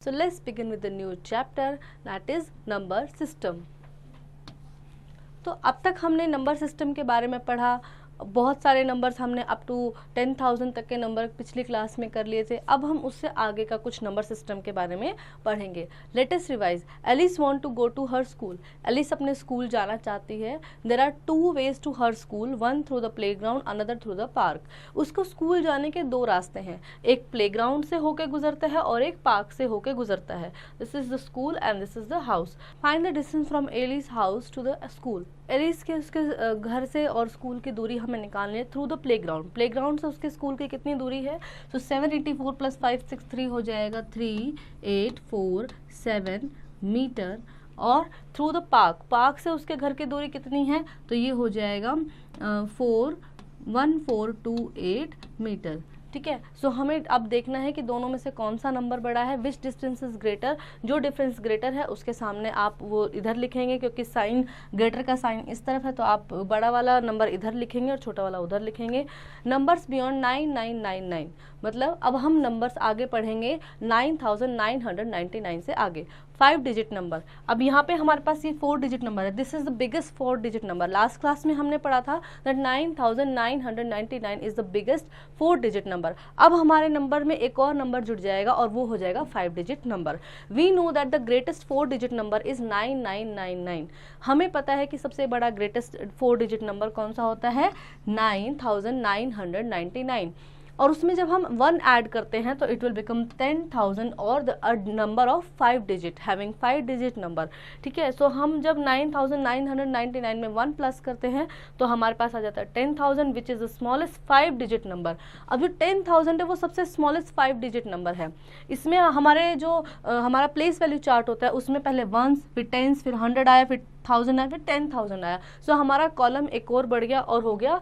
So let's begin with the new chapter, that is number system. तो अब तक हमने नंबर सिस्टम के बारे में पढ़ा। बहुत सारे नंबर्स हमने अप टू 10,000 तक के नंबर पिछली क्लास में कर लिए थे। अब हम उससे आगे का कुछ नंबर सिस्टम के बारे में पढ़ेंगे। Let us revise. Alice want to go to her school. Alice अपने स्कूल जाना चाहती है। There are two ways to her school, one through the playground, another through the park. उसको स्कूल जाने के दो रास्ते हैं, एक प्लेग्राउंड से होकर गुजरता है और एक पार्क से होकर गुजरता है। This is the school and this is the house. Find the distance from Alice house to the school. Alice के उसके घर से और स्कूल की दूरी हमें निकालनी है थ्रू द प्लेग्राउंड। प्लेग्राउंड से उसके स्कूल की कितनी दूरी है? तो 784 + 563 हो जाएगा 3847 मीटर। और थ्रू द पार्क, पार्क से उसके घर की दूरी कितनी है? तो ये हो जाएगा 1428 मीटर। ठीक है। सो हमें अब देखना है कि दोनों में से कौन सा नंबर बड़ा है, विच डिस्टेंस इज ग्रेटर। जो डिफरेंस ग्रेटर है उसके सामने आप वो इधर लिखेंगे, क्योंकि साइन ग्रेटर का साइन इस तरफ है तो आप बड़ा वाला नंबर इधर लिखेंगे और छोटा वाला उधर लिखेंगे। नंबर्स बियॉन्ड 9999, मतलब अब हम नंबर्स आगे पढ़ेंगे 9999 से आगे। 5 डिजिट नंबर। अब यहाँ पे हमारे पास ये 4 डिजिट नंबर है। This is the biggest 4 digit number. Last class में हमने पढ़ा था that 9999 is the biggest 4 digit number. अब हमारे नंबर में एक और नंबर जुड़ जाएगा और वो हो जाएगा 5 digit number. We know that the greatest 4 digit number is 9999। हमें पता है कि सबसे बड़ा ग्रेटेस्ट 4 डिजिट नंबर कौन सा होता है? 9999। और उसमें जब हम 1 ऐड करते हैं तो इट विल बिकम 10,000 और the number of 5 digit having 5 digit number. ठीक है। सो हम जब 9999 में 1 प्लस करते हैं तो हमारे पास आ जाता है 10,000 विच is the smallest 5 digit number. अब जो 10,000 है वो सबसे स्मॉलेस्ट 5 डिजिट नंबर है। इसमें हमारे जो हमारा प्लेस वैल्यू चार्ट होता है उसमें पहले 1s, फिर 10s, फिर 100 आया, फिर 1000 आया, फिर 10,000 आया। सो हमारा कॉलम एक और बढ़ गया और हो गया,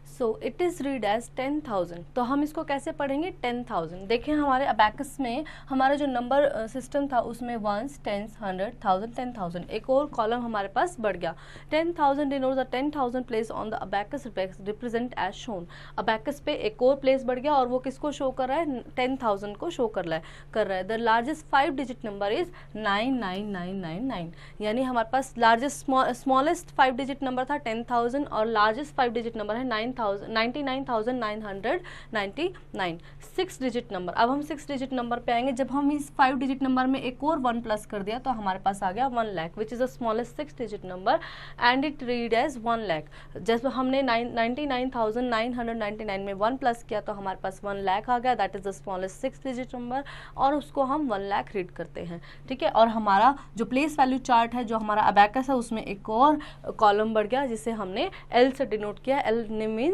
so it is read as 10,000। तो हम इसको कैसे पढ़ेंगे? 10,000। देखें हमारे अबैकस में हमारा जो नंबर सिस्टम था उसमें 1s, 10s, 100, 1000, 10,000 एक और कॉलम हमारे पास बढ़ गया। 10,000 denotes the 10,000 place on the abacus represent as shown. Abacus पे एक और प्लेस बढ़ गया और वो किसको शो कर रहा है? 10,000 को शो कर रहा है। The largest 5 digit number is 99999। यानी हमारे पास लार्जेस्ट स्मॉलेस्ट 5 डिजिट नंबर था 10,000 और लार्जेस्ट 5 डिजिट नंबर है 99,999। 6 डिजिट नंबर। अब हम 6 डिजिट नंबर पे आएंगे। जब हम इस 5 डिजिट नंबर में एक और 1 प्लस कर दिया तो हमारे पास आ गया 1 lakh which is the smallest 6 digit number and it read as 1 lakh. जब हमने 99,999 में 1 प्लस किया तो हमारे पास 1 लाख आ गया, that is the smallest 6 digit number और उसको हम 1 लाख रीड करते हैं। ठीक है। और हमारा जो प्लेस वैल्यू चार्ट है, जो हमारा अबैकस है, उसमें एक और कॉलम बढ़ गया जिसे हमने एल से डिनोट किया। L means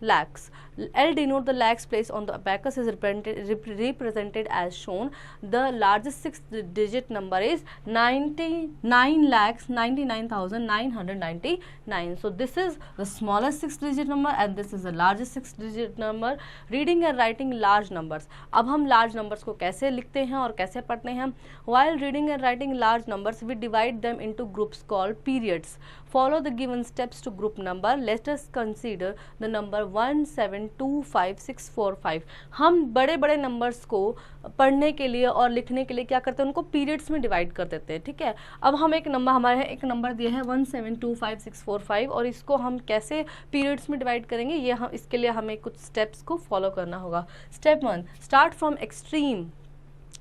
lakhs. L denote the lakhs placed on the abacus is represented as shown. The largest 6 digit number is 99,99,999. So this is the smallest 6 digit number and this is the largest 6 digit number. Reading and writing large numbers. अब हम large numbers को कैसे लिखते हैं और कैसे पढ़ते हैं? While reading and writing large numbers, we divide them into groups called periods. Follow the given steps to group number. Let us consider the number 1725645। हम बड़े बड़े नंबर्स को पढ़ने के लिए और लिखने के लिए क्या करते हैं? उनको पीरियड्स में डिवाइड कर देते हैं। ठीक है। अब हम एक नंबर, हमारे एक नंबर दिया है 1725645 और इसको हम कैसे पीरियड्स में डिवाइड करेंगे, ये हम इसके लिए हमें कुछ स्टेप्स को फॉलो करना होगा। Step 1, start from extreme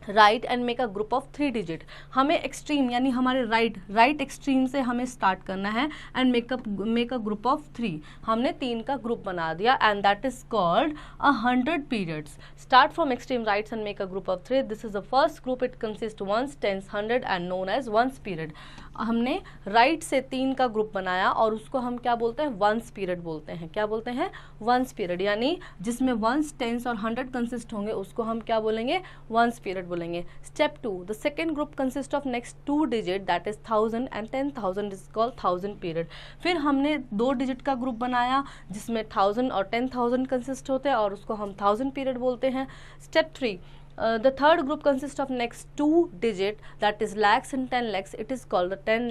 right and make a group of 3 digit. हमें एक्सट्रीम यानी हमारे राइट एक्सट्रीम से हमें स्टार्ट करना है and make a group of 3। हमने 3 का ग्रुप बना दिया and that is called 100 periods. Start from extreme rights and make a group of 3। This is the first group. It consist 1s, 10s, 100 and known as 1s period. हमने right से 3 का group बनाया और उसको हम क्या बोलते हैं? 1s पीरियड बोलते हैं। क्या बोलते हैं? 1s period. यानी जिसमें 1s, 10s और 100 कंसिस्ट होंगे उसको हम क्या बोलेंगे? 1s पीरियड बोलेंगे। Step 2, the second group consist of next 2 digit that is 1000 and 10,000 is called 1000 period. फिर हमने 2 डिजिट का ग्रुप बनाया जिसमें 1000 और 10,000 कंसिस्ट होते हैं और उसको हम 1000 पीरियड बोलते हैं। Step 3, the third group consist of next 2 digit that is lakhs and 10 lakhs, it is called the 10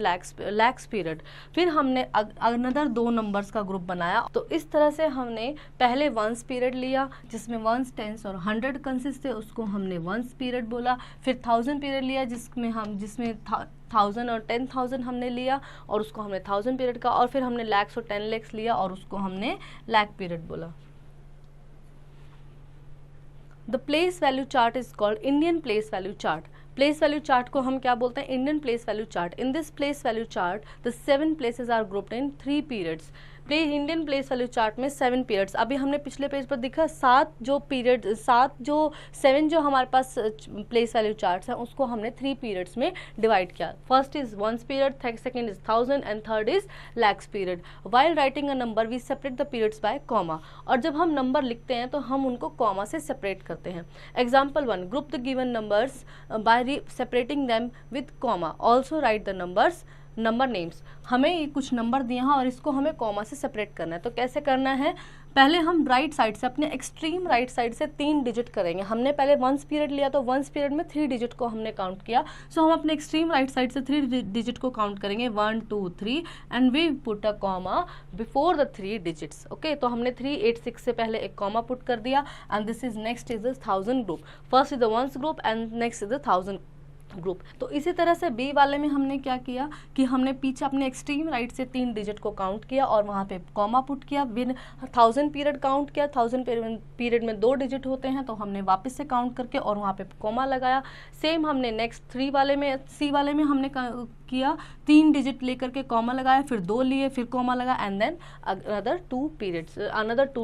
lakhs period. फिर हमने अनदर 2 नंबर्स का ग्रुप बनाया। तो इस तरह से हमने पहले वंस पीरियड लिया जिसमें वंस, टेंस और 100 कंसिस्ट थे, उसको हमने वंस पीरियड बोला। फिर 1000 पीरियड लिया जिसमें 1000 और 10,000 हमने लिया और उसको हमने 1000 पीरियड का, और फिर हमने lakhs और 10 lakhs लिया और उसको हमने lakh पीरियड बोला। The place value chart is called Indian place value chart. Place value chart को हम क्या बोलते हैं? Indian place value chart. In this place value chart the 7 places are grouped in 3 periods. Indian place value chart में 7 periods. अभी हमने पिछले page पर देखा 7 जो 7 जो हमारे पास प्लेस वैल्यू चार्ट्स हैं उसको हमने 3 पीरियड्स में डिवाइड किया। First is ones period, second is 1000 and third is lakhs period. While writing a number we separate the periods by comma. और जब हम नंबर लिखते हैं तो हम उनको कॉमा से सेपरेट करते हैं। Example 1, group the given numbers by separating them with comma. Also right the numbers number names. हमें ये कुछ नंबर दिए हैं और इसको हमें कॉमा से सेपरेट करना है। तो कैसे करना है? पहले हम राइट साइड से, अपने एक्सट्रीम राइट साइड से 3 डिजिट करेंगे। हमने पहले वंस पीरियड लिया तो वंस पीरियड में 3 डिजिट को हमने काउंट किया। सो हम अपने एक्सट्रीम राइट साइड से 3 डिजिट को काउंट करेंगे, 1 2 3 and we put a comma before the 3 digits. Okay, तो हमने 386 से पहले एक कॉमा पुट कर दिया and this is next is the 1000 group. First is the ones group and next is the 1000 group. तो इसी तरह से बी वाले में हमने क्या किया कि हमने पीछे अपने एक्सट्रीम राइट से 3 डिजिट को काउंट किया और वहाँ पे कॉमा पुट किया। विन 1000 पीरियड काउंट किया, 1000 पीरियड में 2 डिजिट होते हैं तो हमने वापस से काउंट करके और वहाँ पे कॉमा लगाया। सेम हमने नेक्स्ट 3 वाले में, सी वाले में हमने किया, 3 डिजिट लेकर के कॉमा लगाया, फिर 2 लिए, फिर कॉमा लगा एंड देन अनदर 2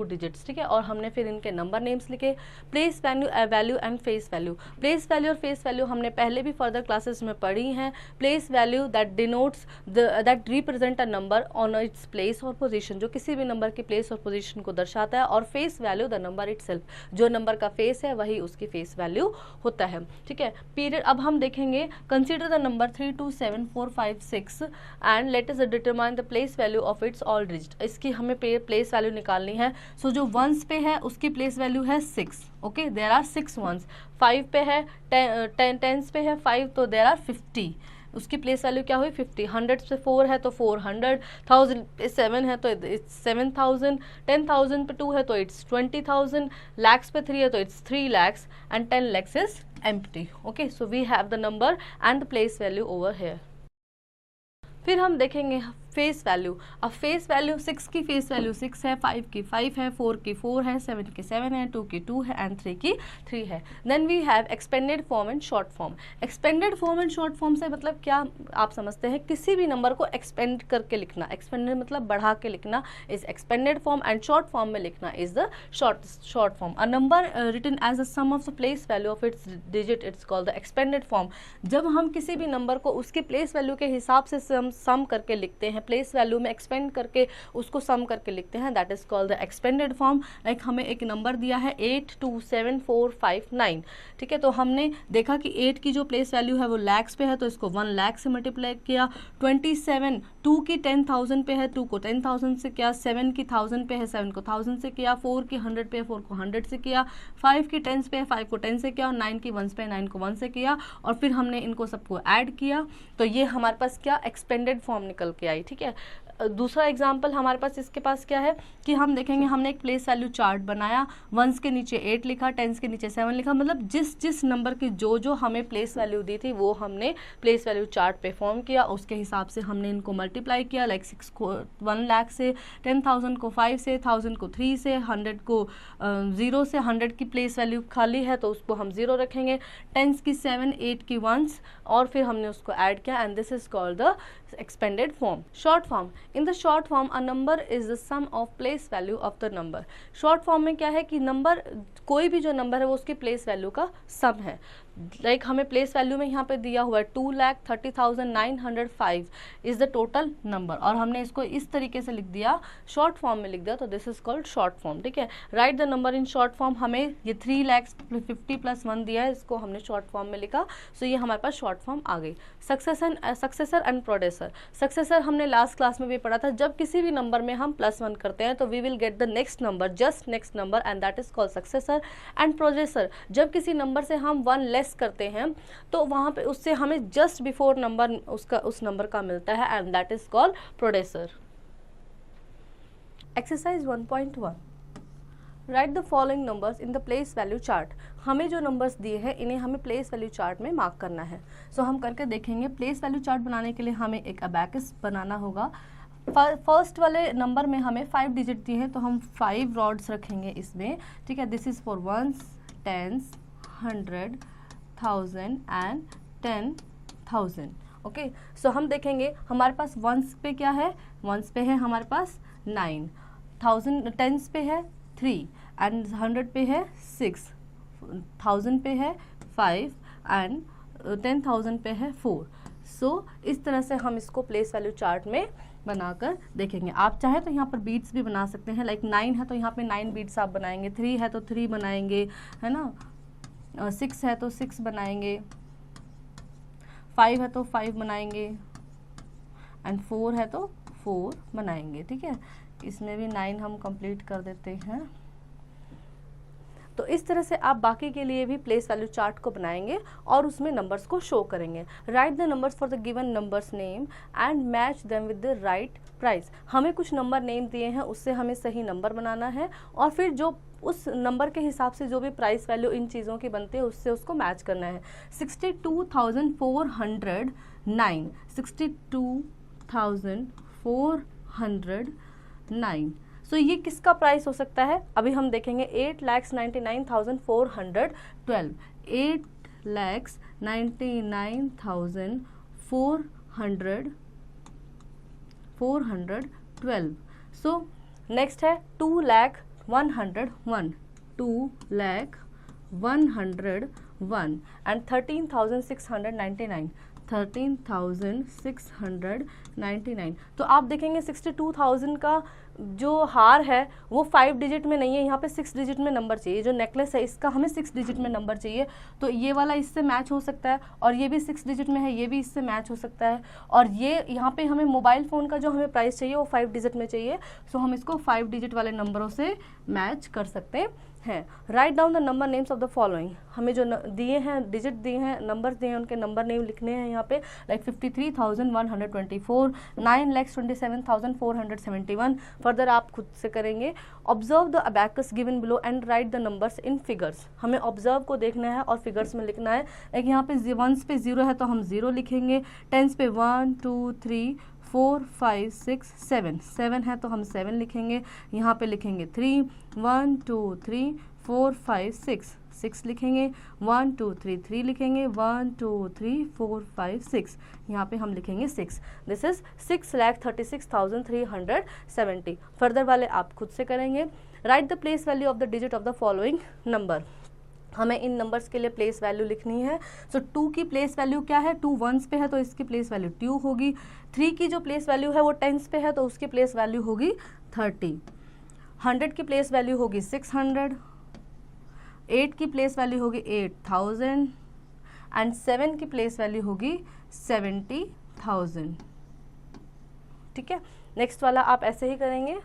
डिजिट्स। ठीक है, और हमने फिर इनके नंबर नेम्स लिखे। Place value and face value. Place value और फेस वैल्यू हमने पहले भी फर्दर क्लासेस में पढ़ी हैं। Place value that represent a number on its place और पोजीशन, जो किसी भी नंबर की प्लेस और पोजीशन को दर्शाता है। और face value the number itself, जो नंबर का फेस है वही उसकी फेस वैल्यू होता है। ठीक है, पीरियड अब हम देखेंगे। Consider the number 3 2 7 4 5 6 and let us determine the place value of it's all digit. इसकी हमें प्लेस वैल्यू निकालनी है। सो जो वंस पे है उसकी प्लेस वैल्यू है 6। Okay, there are 6 once. 5 पे है, 10 पे है 5 तो देयर आर 50, उसकी प्लेस वैल्यू क्या हुई 50। 100 पे 4 है तो 400, 1000 पे 7 है तो इट्स 7000, 10,000 पे 2 है तो इट्स 20,000, lakhs पे 3 है तो it's 3 lakhs and 10 lakhs is empty. Okay, so we have the number and the place value over here. फिर हम देखेंगे फेस वैल्यू। अब फेस वैल्यू 6 की फेस वैल्यू 6 है, 5 की 5 है, 4 की 4 है, 7 की 7 है, 2 की 2 है एंड 3 की 3 है। Then we have expanded form and short form. Expanded form and short form से मतलब क्या आप समझते हैं? किसी भी नंबर को एक्सपेंड करके लिखना। एक्सपेंडेड मतलब बढ़ा के लिखना is expanded form and short form में लिखना is the short form. A number written as the sum of the place value of its digit it's called the expanded form. जब हम किसी भी नंबर को उसकी प्लेस वैल्यू के हिसाब से सम करके लिखते हैं, प्लेस वैल्यू में एक्सपेंड करके उसको सम करके लिखते हैं, that is called the expanded form. Like हमें एक नंबर दिया है 8 2 7 4 5 9। ठीक है, तो हमने देखा कि 8 की जो प्लेस वैल्यू है वो lakhs पे है तो इसको 1 lakh से मल्टीप्लाई किया। 27 2 की 10,000 पे है, 2 को 10,000 से किया। 7 की 1000 पे है, 7 को 1000 से किया। 4 की 100 पे है, 4 को 100 से किया। 5 की 10 पे है, 5 को 10 से किया। और 9 की 1 पे है, 9 को 1 से किया। और फिर हमने इनको सबको ऐड किया तो ये हमारे पास क्या एक्सपेंडेड फॉर्म निकल के आई। ठीक है, दूसरा एग्जाम्पल हमारे पास इसके पास क्या है कि हम देखेंगे, हमने एक प्लेस वैल्यू चार्ट बनाया। वंस के नीचे 8 लिखा, टेंस के नीचे 7 लिखा, मतलब जिस नंबर की जो हमें प्लेस वैल्यू दी थी वो हमने प्लेस वैल्यू चार्ट पे फॉर्म किया। उसके हिसाब से हमने इनको मल्टीप्लाई किया। लाइक 6 को 1 लाख से, 10,000 को 5 से, 1000 को 3 से, 100 को 0 से। 100 की प्लेस वैल्यू खाली है तो उसको हम 0 रखेंगे। टेंस की 7, 8 की 1 और फिर हमने उसको ऐड किया and this is called the expanded form. Short form, in the short form a number is the sum of place value of the number. Short form में क्या है कि नंबर, कोई भी जो नंबर है वो उसकी प्लेस वैल्यू का सम है। लाइक हमें प्लेस वैल्यू में यहाँ पे दिया हुआ है 2,30,905 इज द टोटल नंबर और हमने इसको इस तरीके से लिख दिया, शॉर्ट फॉर्म में लिख दिया, तो this is called short form. ठीक है, right the number in short form. हमें ये 3,50,000 + 1 दिया है, इसको हमने शॉर्ट फॉर्म में लिखा। सो ये हमारे पास शॉर्ट फॉर्म आ गई। Successor and predecessor. Successor. Successor हमने लास्ट क्लास में भी पढ़ा था, जब किसी भी नंबर में हम +1 करते हैं तो we will get the next number, just next number, and that is called successor. And predecessor, जब किसी नंबर से हम 1 लेस करते हैं तो वहाँ पे उससे हमें जस्ट बिफोर नंबर उसका उस नंबर का मिलता है, and that is called predecessor. Exercise 1.1, write the following numbers in the place value chart. हमें जो नंबर्स दिए हैं इन्हें हमें प्लेस वैल्यू चार्ट में मार्क करना है। सो हम करके देखेंगे। प्लेस वैल्यू चार्ट बनाने के लिए हमें एक अबैकस बनाना होगा। फर्स्ट वाले नंबर में हमें 5 डिजिट दिए हैं तो हम 5 रॉड्स रखेंगे इसमें, ठीक है। This is for 1s, 10s, 100, 1000 and 10,000। Okay, so हम देखेंगे हमारे पास 1s पे क्या है, 1s पे है हमारे पास 9, 10s पे है 3 एंड 100 पे है 6, 1000 पे है 5 एंड 10,000 पे है 4। सो इस तरह से हम इसको प्लेस वैल्यू चार्ट में बनाकर देखेंगे। आप चाहे तो यहाँ पर बीट्स भी बना सकते हैं, लाइक 9 है तो यहाँ पे 9 बीट्स आप बनाएंगे, 3 है तो 3 बनाएंगे, है ना, 6 है तो 6 बनाएंगे, 5 है तो 5 बनाएंगे एंड 4 है तो 4 बनाएंगे, ठीक है। इसमें भी 9 हम कंप्लीट कर देते हैं। तो इस तरह से आप बाकी के लिए भी प्लेस वैल्यू चार्ट को बनाएंगे और उसमें नंबर्स को शो करेंगे। Right the numbers for the given numbers name and match them with the right price. हमें कुछ नंबर नेम दिए हैं, उससे हमें सही नंबर बनाना है और फिर जो उस नंबर के हिसाब से जो भी प्राइस वैल्यू इन चीज़ों की बनती है उससे उसको मैच करना है। 62,409, 62,409। सो ये किसका प्राइस हो सकता है, अभी हम देखेंगे। 8,99,412, 8,99,412। सो नेक्स्ट है 2,01,101, 2,01,101 एंड 13,699, 13,699। तो आप देखेंगे 62,000 का जो हार है वो 5 डिजिट में नहीं है, यहाँ पे 6 डिजिट में नंबर चाहिए। जो नेकलेस है इसका हमें 6 डिजिट में नंबर चाहिए, तो ये वाला इससे मैच हो सकता है और ये भी 6 डिजिट में है, ये भी इससे मैच हो सकता है। और ये यहाँ पे हमें मोबाइल फ़ोन का जो हमें प्राइस चाहिए वो 5 डिजिट में चाहिए, सो हम इसको 5 डिजिट वाले नंबरों से मैच कर सकते हैं। Write down the number names of the following. हमें जो दिए हैं डिजिट दिए हैं, नंबर दिए हैं, उनके नंबर नेम लिखने हैं यहाँ पे, लाइक 53,124, 9,27,471। फर्दर आप खुद से करेंगे। Observe the abacus given below and right the numbers in figures. हमें ऑब्जर्व को देखना है और फिगर्स में लिखना है। लाइक यहाँ पे 1s पे 0 है तो हम 0 लिखेंगे, 10s पे 1 2 3 4 5 6 7, 7 है तो हम 7 लिखेंगे। यहाँ पे लिखेंगे 3 1 2 3 4 5 6, 6 लिखेंगे, 1 2 3 3 लिखेंगे, 1 2 3 4 5 6, यहाँ पे हम लिखेंगे 6। This is 6,36,370। फर्दर वाले आप खुद से करेंगे। Right the place value of the digit of the following number. हमें इन नंबर्स के लिए प्लेस वैल्यू लिखनी है। सो 2 की प्लेस वैल्यू क्या है, 2 1s पे है तो इसकी प्लेस वैल्यू 2 होगी। 3 की जो प्लेस वैल्यू है वो 10s पे है तो उसकी प्लेस वैल्यू होगी 30। 100 की प्लेस वैल्यू होगी 600। 8 की प्लेस वैल्यू होगी 8,000 एंड 7 की प्लेस वैल्यू होगी 70,000। ठीक है, नेक्स्ट वाला आप ऐसे ही करेंगे।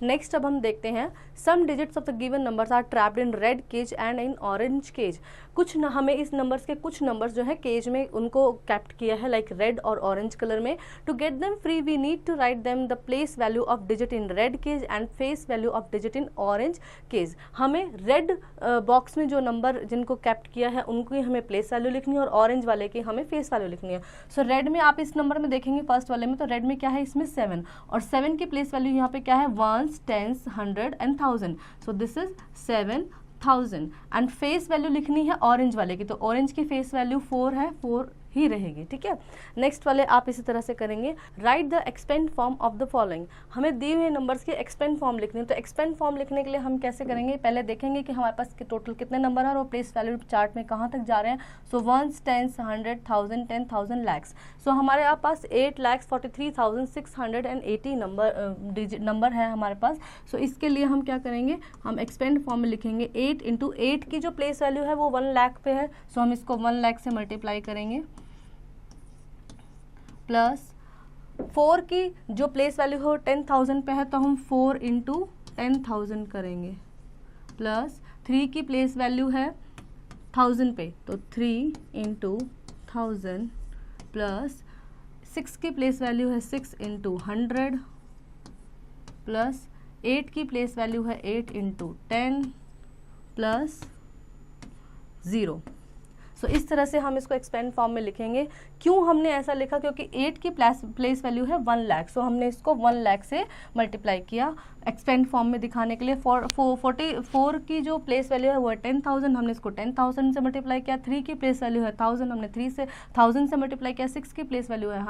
नेक्स्ट अब हम देखते हैं some digits of the given numbers are trapped in red cage and in orange cage. कुछ हमें इस नंबर्स के कुछ नंबर्स जो है केज में उनको कैप्ट किया है, लाइक रेड और ऑरेंज कलर में। To get them free we need to write them the place value of digit in red cage and face value of digit in orange cage. हमें red box में जो number जिनको kept किया है उनकी हमें place value लिखनी है और ऑरेंज वाले की हमें फेस वैल्यू लिखनी है। सो रेड में आप इस नंबर में देखेंगे फर्स्ट वाले में, तो रेड में क्या है, इसमें 7 और 7 की प्लेस वैल्यू यहाँ पे क्या है, 1s 10s 100 and 1000। So this is 7,000 and face value लिखनी है ऑरेंज वाले की, तो ऑरेंज की फेस वैल्यू 4 है, 4 ही रहेगी। ठीक है, नेक्स्ट वाले आप इसी तरह से करेंगे। Right the expand form of the following. हमें दिए हुए नंबर्स की एक्सपेंड फॉर्म लिखनी है, तो एक्सपेंड फॉर्म लिखने के लिए हम कैसे करेंगे, पहले देखेंगे कि हमारे पास टोटल कितने नंबर है और प्लेस वैल्यू चार्ट में कहाँ तक जा रहे हैं। सो 1s 10s 100 1000 10,000 लैक्स। सो हमारे पास 8,43,680 नंबर है हमारे पास। सो इसके लिए हम क्या करेंगे, हम एक्सपेंड फॉर्म में लिखेंगे 8 × 8 की जो प्लेस वैल्यू है वो 1 लाख पे है। सो हम इसको 1 लाख से मल्टीप्लाई करेंगे प्लस 4 की जो प्लेस वैल्यू हो 10,000 पे है तो हम 4 इंटू 10,000 करेंगे, प्लस 3 की प्लेस वैल्यू है 1000 पे तो 3 इंटू 1000, प्लस 6 की प्लेस वैल्यू है 6 इंटू 100, प्लस 8 की प्लेस वैल्यू है 8 इंटू 10, प्लस 0। सो इस तरह से हम इसको एक्सपेंड फॉर्म में लिखेंगे। क्यों हमने ऐसा लिखा? क्योंकि 8 की प्लेस वैल्यू है 1 लाख, सो हमने इसको 1 लाख से मल्टीप्लाई किया एक्सपेंड फॉर्म में दिखाने के लिए। 44 की जो प्लेस वैल्यू है वो है 10,000, हमने इसको 10,000 से मल्टीप्लाई किया। 3 की प्लेस वैल्यू है 1000, हमने 1000 से मल्टीप्लाई किया। 6 की प्लेस वैल्यू है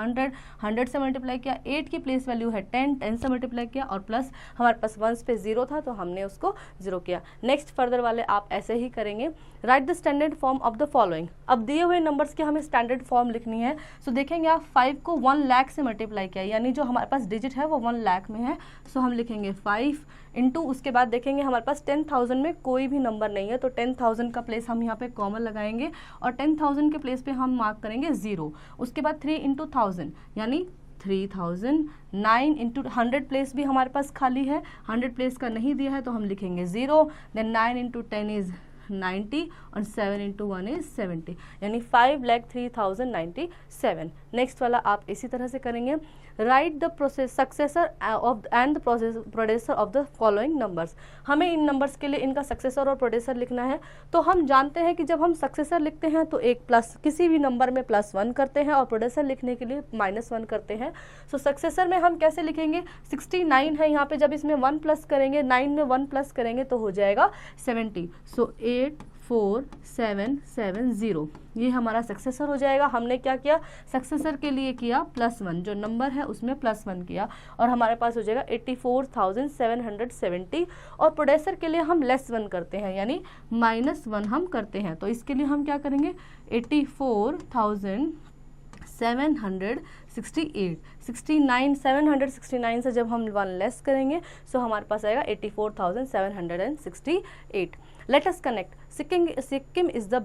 100 से मल्टीप्लाई किया। 8 की प्लेस वैल्यू है 10 से मल्टीप्लाई किया, और प्लस हमारे पास वंस पे 0 था तो हमने उसको 0 किया। नेक्स्ट फर्दर वाले आप ऐसे ही करेंगे। Right the standard form of the following. अब दिए हुए नंबर्स की हमें स्टैंडर्ड फॉर्म लिखनी है। सो देखेंगे आप 5 को 1 लाख से मल्टीप्लाई किया, यानी जो हमारे पास डिजिट है वो 1 लाख में है। सो हम लिखेंगे 5 इंटू, उसके बाद देखेंगे हमारे पास 10,000 में कोई भी नंबर नहीं है तो 10,000 का प्लेस हम यहाँ पे कॉमन लगाएंगे और 10,000 के प्लेस पे हम मार्क करेंगे 0। उसके बाद 3 इंटू 1000 यानी 3000। 9 इंटू 100 प्लेस भी हमारे पास खाली है, 100 प्लेस का नहीं दिया है तो हम लिखेंगे 0। देन 9 इंटू 10 इज 90 और 7 इंटू 1 इज 70, यानी 5,03,097। नेक्स्ट वाला आप इसी तरह से करेंगे। Right the process successor of and the producer of the following numbers. हमें इन नंबर्स के लिए इनका सक्सेसर और प्रोड्यूसर लिखना है। तो हम जानते हैं कि जब हम सक्सेसर लिखते हैं तो एक प्लस किसी भी नंबर में +1 करते हैं और प्रोड्यूसर लिखने के लिए -1 करते हैं। सो सक्सेसर में हम कैसे लिखेंगे? 69 है यहाँ पे, जब इसमें 1 प्लस करेंगे, 9 में 1 प्लस करेंगे तो हो जाएगा 70। सो 84770 ये हमारा सक्सेसर हो जाएगा। हमने क्या किया? सक्सेसर के लिए किया +1, जो नंबर है उसमें +1 किया और हमारे पास हो जाएगा 84,770। और प्रोड्यूसर के लिए हम -1 करते हैं, यानी -1 हम करते हैं। तो इसके लिए हम क्या करेंगे? 84,768 769 से जब हम 1 लेस करेंगे सो हमारे पास आएगा 84,768। Let us connect. Sikkim is the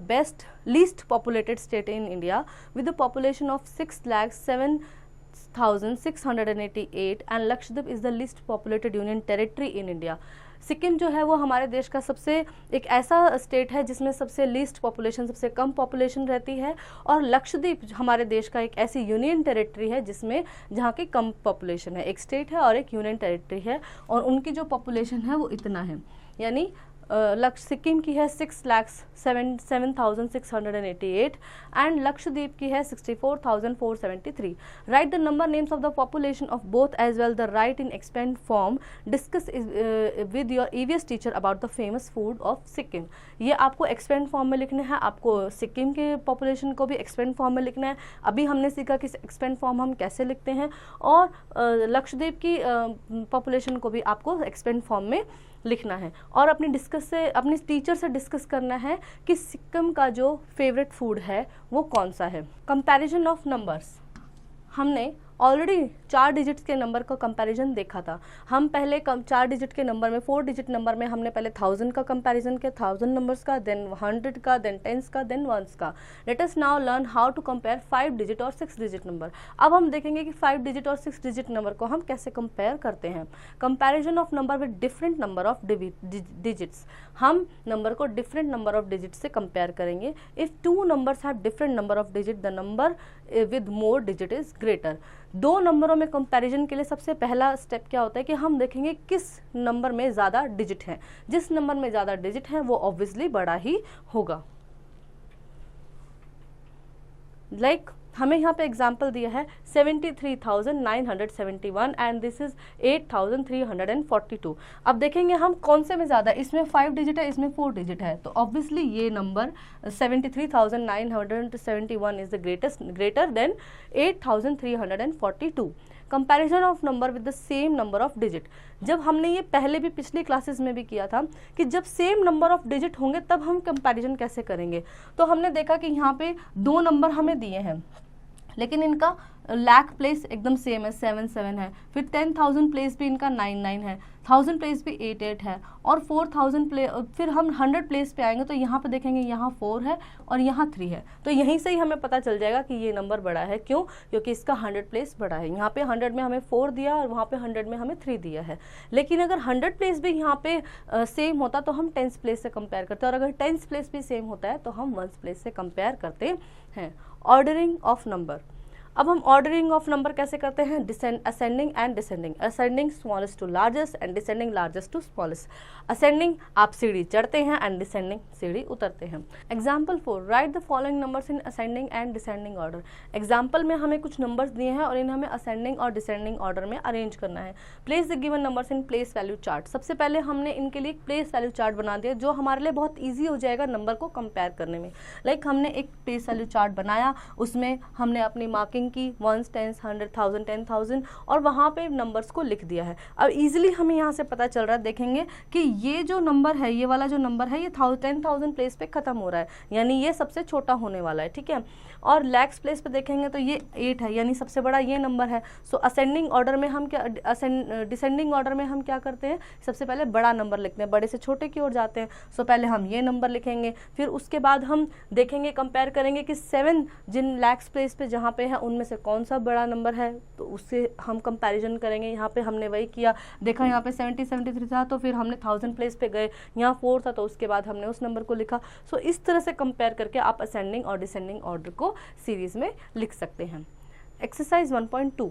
least populated state in India with a population of 6,07,688 and Lakshadweep is the least populated union territory in India. Sikkim जो है वो हमारे देश का सबसे एक ऐसा स्टेट है जिसमें सबसे लीस्ट पॉपुलेशन, सबसे कम पॉपुलेशन रहती है, और लक्षद्वीप हमारे देश का एक ऐसी यूनियन टेरिटरी है जिसमें जहाँ की कम पॉपुलेशन है। एक स्टेट है और एक यूनियन टेरिटरी है और उनकी जो पॉपुलेशन है वो इतना है, यानी सिक्किम की है 6,07,688 एंड लक्षद्वीप की है 64,473। Write the number names of the population of both as well the write in expand form. Discuss with your EVS teacher about the famous food of Sikkim. ये आपको एक्सपेंड फॉर्म में लिखना है, आपको सिक्किम के पॉपुलेशन को भी एक्सपेंड फॉर्म में लिखना है। अभी हमने सीखा कि एक्सपेंड फॉर्म हम कैसे लिखते हैं, और लक्षद्वीप की पॉपुलेशन को भी आपको एक्सपेंड फॉर्म में लिखना है। और अपनी टीचर से डिस्कस करना है कि सिक्किम का जो फेवरेट फूड है वो कौन सा है। Comparison of numbers. हमने ऑलरेडी 4 डिजिट्स के नंबर का कंपैरिजन देखा था। हम पहले 4 डिजिट के नंबर में, 4 डिजिट नंबर में हमने पहले 1000 का कंपैरिजन किया, 1000 नंबर्स का, देन 100 का, देन 10s का, देन 1s का। Let us now learn how to compare 5 digit और 6 डिजिट नंबर। अब हम देखेंगे कि 5 डिजिट और 6 डिजिट नंबर को हम कैसे कंपेयर करते हैं। Comparison of number with different number of digits. हम नंबर को डिफरेंट नंबर ऑफ डिजिट से कंपेयर करेंगे। If 2 numbers have different number of digit the number with more digit is greater. 2 नंबरों में कंपैरिजन के लिए सबसे पहला स्टेप क्या होता है कि हम देखेंगे किस नंबर में ज़्यादा डिजिट है। जिस नंबर में ज़्यादा डिजिट है वो ऑब्वियसली बड़ा ही होगा। लाइक हमें यहाँ पे एग्जाम्पल दिया है 73,971 एंड दिस इज 8,342। अब देखेंगे हम कौन से में ज़्यादा, इसमें 5 डिजिट है, इसमें 4 डिजिट है, तो ऑब्वियसली ये number 73,971 is the greater than 8,342। Comparison of number with the same number of digit. जब हमने ये पहले भी पिछली क्लासेस में भी किया था कि जब सेम नंबर ऑफ डिजिट होंगे तब हम कंपैरिजन कैसे करेंगे। तो हमने देखा कि यहाँ पे 2 नंबर हमें दिए हैं लेकिन इनका लाख प्लेस एकदम सेम है 7 7 है, फिर 10,000 प्लेस भी इनका 9 9 है, 1000 प्लेस भी 8 8 है, और 4000 प्लेस, फिर हम 100 प्लेस पे आएंगे तो यहाँ पे देखेंगे यहाँ 4 है और यहाँ 3 है। तो यहीं से ही हमें पता चल जाएगा कि ये नंबर बड़ा है। क्यों? क्योंकि इसका 100 प्लेस बड़ा है। यहाँ पे 100 में हमें 4 दिया और वहाँ पे 100 में हमें 3 दिया है। लेकिन अगर 100 प्लेस भी यहाँ पे सेम होता तो हम 10th प्लेस से कंपेयर करते हैं, और अगर 10th प्लेस भी सेम होता है तो हम 1st प्लेस से कंपेयर करते हैं। Ordering of number. अब हम ऑर्डरिंग ऑफ नंबर कैसे करते हैं? Ascending and descending. Ascending smallest to largest and descending largest to smallest. Ascending आप सीढ़ी चढ़ते हैं एंड डिसेंडिंग सीढ़ी उतरते हैं। Example 4, write the following numbers in ascending and descending order. Example में हमें कुछ नंबर्स दिए हैं और इन्हें हमें असेंडिंग और डिसेंडिंग ऑर्डर में अरेंज करना है। Place the given numbers in place value chart. सबसे पहले हमने इनके लिए प्लेस वैल्यू चार्ट बना दिया, जो हमारे लिए बहुत ईजी हो जाएगा नंबर को कंपेयर करने में। लाइक हमने एक प्लेस वैल्यू चार्ट बनाया, उसमें हमने अपनी मार्किंग की 1, 10, 100, 1000, 10,000 और वहाँ पे नंबर्स को लिख दिया है। अब इजीली हमें यहाँ से पता चल रहा है, देखेंगे कि ये जो नंबर है, ये वाला जो नंबर है, ये 10,000 प्लेस पे खत्म हो रहा है, यानी ये सबसे छोटा होने वाला है, ठीक है। और लैक्स प्लेस पे देखेंगे तो ये 8 है, यानी सबसे बड़ा ये नंबर है। सो असेंडिंग ऑर्डर में हम क्या, डिसेंडिंग ऑर्डर में हम क्या करते हैं, सबसे पहले बड़ा नंबर लिखते हैं, बड़े से छोटे की ओर जाते हैं। सो पहले हम ये नंबर लिखेंगे, फिर उसके बाद हम देखेंगे, कंपेयर करेंगे कि 7 जिन लैक्स प्लेस पे जहाँ पे है उनमें से कौन सा बड़ा नंबर है, तो उससे हम कंपैरिजन करेंगे। यहाँ पे हमने वही किया, देखा यहाँ पे 70 73 था तो फिर हमने 1000 प्लेस पे गए, यहाँ 4 था तो उसके बाद हमने उस नंबर को लिखा। सो इस तरह से कंपेयर करके आप असेंडिंग और डिसेंडिंग ऑर्डर को सीरीज में लिख सकते हैं। Exercise 1.2,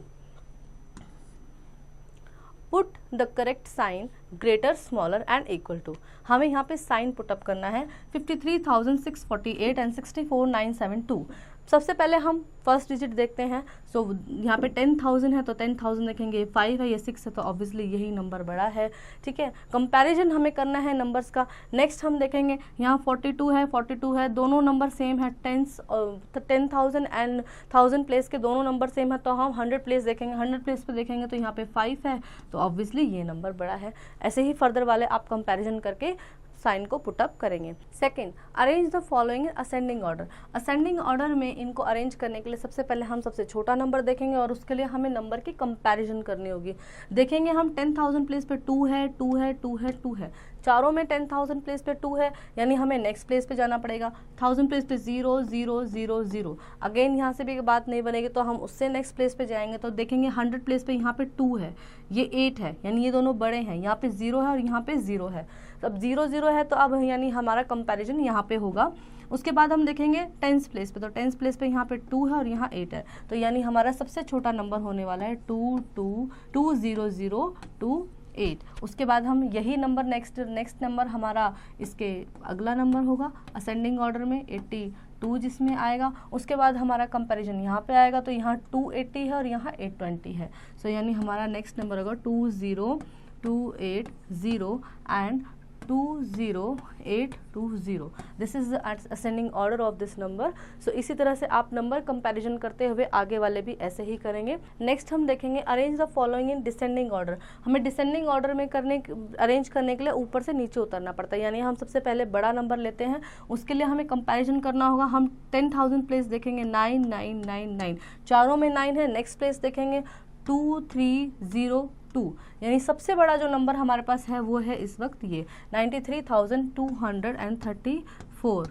put the correct sign greater smaller and equal to. हमें यहाँ पे साइन पुटअप करना है 53,648 एंड 64,972। सबसे पहले हम फर्स्ट डिजिट देखते हैं। सो यहाँ पे 10,000 है तो 10,000 देखेंगे, 5 है, ये 6 है तो ऑब्वियसली यही नंबर बड़ा है, ठीक है। कंपैरिजन हमें करना है नंबर्स का। नेक्स्ट हम देखेंगे यहाँ 42 है, 42 है, दोनों नंबर सेम है, 10,000 एंड 1000 प्लेस के दोनों नंबर सेम है, तो हम 100 प्लेस देखेंगे, 100 प्लेस पे देखेंगे तो यहाँ पे 5 है, तो ऑब्वियसली ये नंबर बड़ा है। ऐसे ही फर्दर वाले आप कंपैरिजन करके साइन को पुटअप करेंगे। Second, arrange the following ascending order. Ascending order में इनको अरेंज करने के लिए सबसे पहले हम सबसे छोटा नंबर देखेंगे और उसके लिए हमें नंबर की कंपैरिजन करनी होगी। देखेंगे हम 10,000 प्लेस पे 2 है, 2 है, 2 है, 2 है, चारों में 10,000 प्लेस पे 2 है, यानी हमें नेक्स्ट प्लेस पे जाना पड़ेगा। 1000 प्लेस पे 0 0 0 0, अगेन यहाँ से भी बात नहीं बनेगी तो हम उससे नेक्स्ट प्लेस पे जाएंगे तो देखेंगे 100 प्लेस पे यहाँ पे 2 है, ये 8 है, यानी ये दोनों बड़े हैं। यहाँ पे 0 है और यहाँ पे 0 है, तो अब 0 0 है तो अब यानी हमारा कंपैरिजन यहाँ पे होगा। उसके बाद हम देखेंगे 10th प्लेस पे, तो 10th प्लेस पे यहाँ पे 2 है और यहाँ 8 है, तो यानी हमारा सबसे छोटा नंबर होने वाला है 2 2 2 0 0 2 8। उसके बाद हम यही नंबर नेक्स्ट नंबर हमारा इसके अगला नंबर होगा असेंडिंग ऑर्डर में 82 जिसमें आएगा। उसके बाद हमारा कंपैरिजन यहाँ पे आएगा तो यहाँ 280 है और यहाँ 820 है, सो यानी हमारा नेक्स्ट नंबर होगा 20280 and 20820। This is the ascending order of this number. So इसी तरह से आप नंबर कंपैरिजन करते हुए आगे वाले भी ऐसे ही करेंगे। नेक्स्ट हम देखेंगे arrange the following in descending order. हमें डिसेंडिंग ऑर्डर में अरेंज करने के लिए ऊपर से नीचे उतरना पड़ता है, यानी हम सबसे पहले बड़ा नंबर लेते हैं, उसके लिए हमें कंपैरिजन करना होगा। हम 10,000 प्लेस देखेंगे 9 9 9 9, चारों में 9 है। नेक्स्ट प्लेस देखेंगे 2302, यानी सबसे बड़ा जो नंबर हमारे पास है वो है इस वक्त ये 93,234।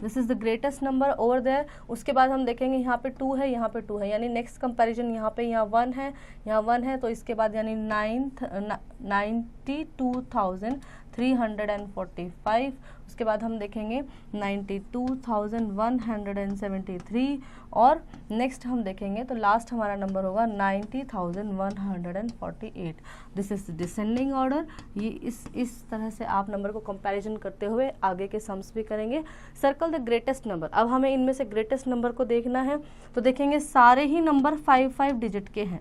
This is the greatest number over there. उसके बाद हम देखेंगे यहाँ पे 2 है, यहाँ पे 2 है, यानी नेक्स्ट कंपैरिजन यहाँ पे यहाँ 1 है, यहाँ 1 है, तो इसके बाद यानी 92,345। उसके बाद हम देखेंगे 92,173 और नेक्स्ट हम देखेंगे तो लास्ट हमारा नंबर होगा 90,148। This is descending order. ये इस तरह से आप नंबर को कंपैरिजन करते हुए आगे के सम्स भी करेंगे। Circle the greatest number. अब हमें इनमें से ग्रेटेस्ट नंबर को देखना है, तो देखेंगे सारे ही नंबर 5 डिजिट के हैं,